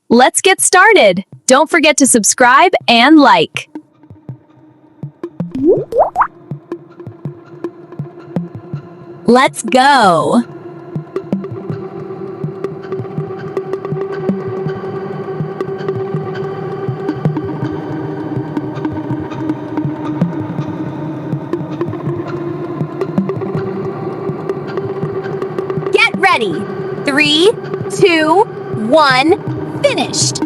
Let's get started. Don't forget to subscribe and like. Let's go. Get ready. 3, 2, 1, finished.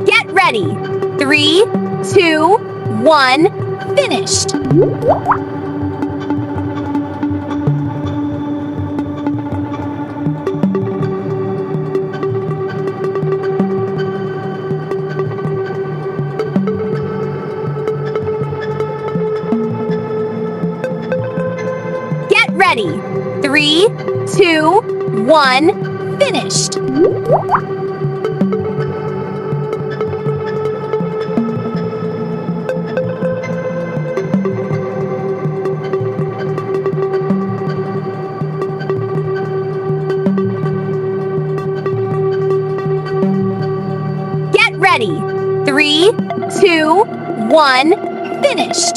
Get ready. 3, 2, 1, finished. Get ready. 3, 2, 1, finished. Get ready. 3, 2, 1, finished.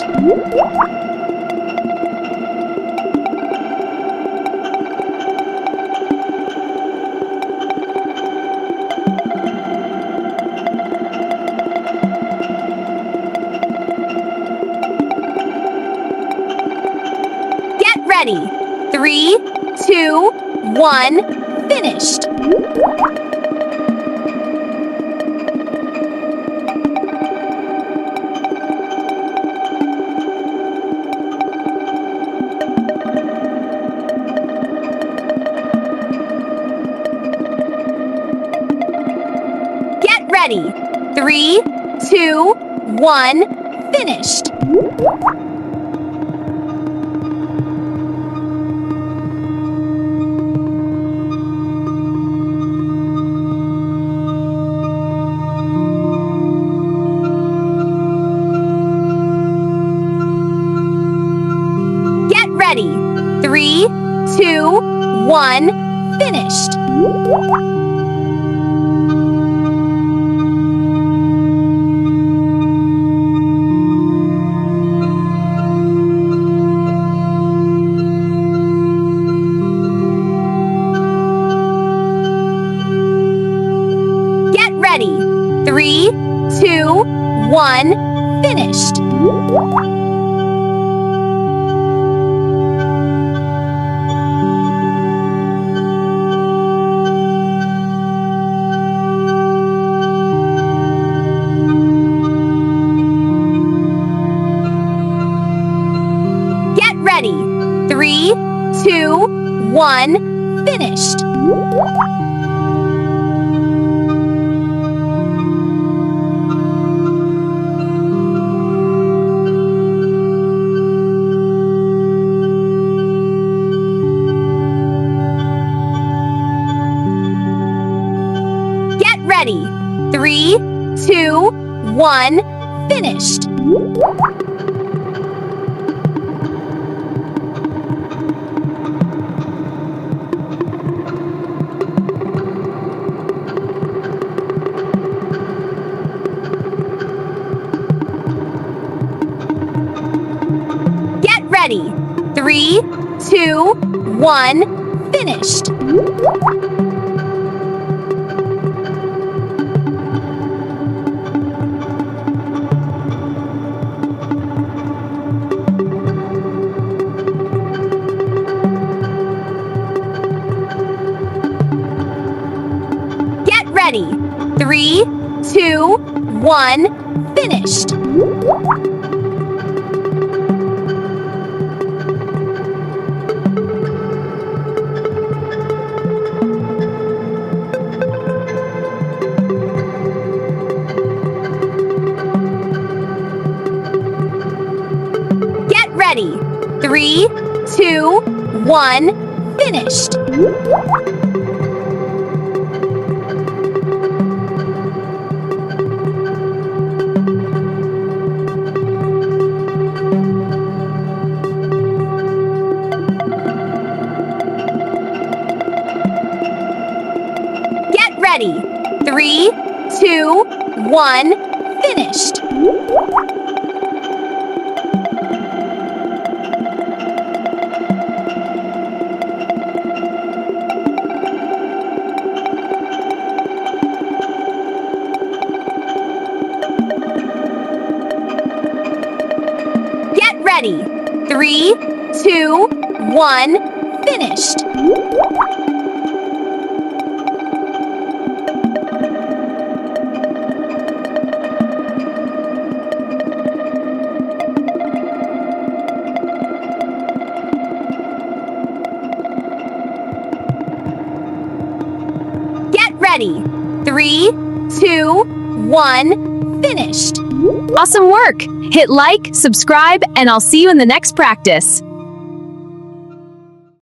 Get ready. 3, 2, 1, finished. Get ready. 3, 2, 1, finished. Get ready. 3, 2, 1, finished. Get ready. 3, 2, 1, finished. Get ready. 3, 2, 1, finished. Get ready. 3, 2, 1, finished. Get ready. 3, 2, 1, finished. Get ready. 3, 2, 1, finished. Get ready. 3, 2, 1, finished. 2, 1, finished. Get ready. 3, 2, 1, finished. Get ready. 3, 2, 1, finished. Awesome work! Hit like, subscribe, and I'll see you in the next practice.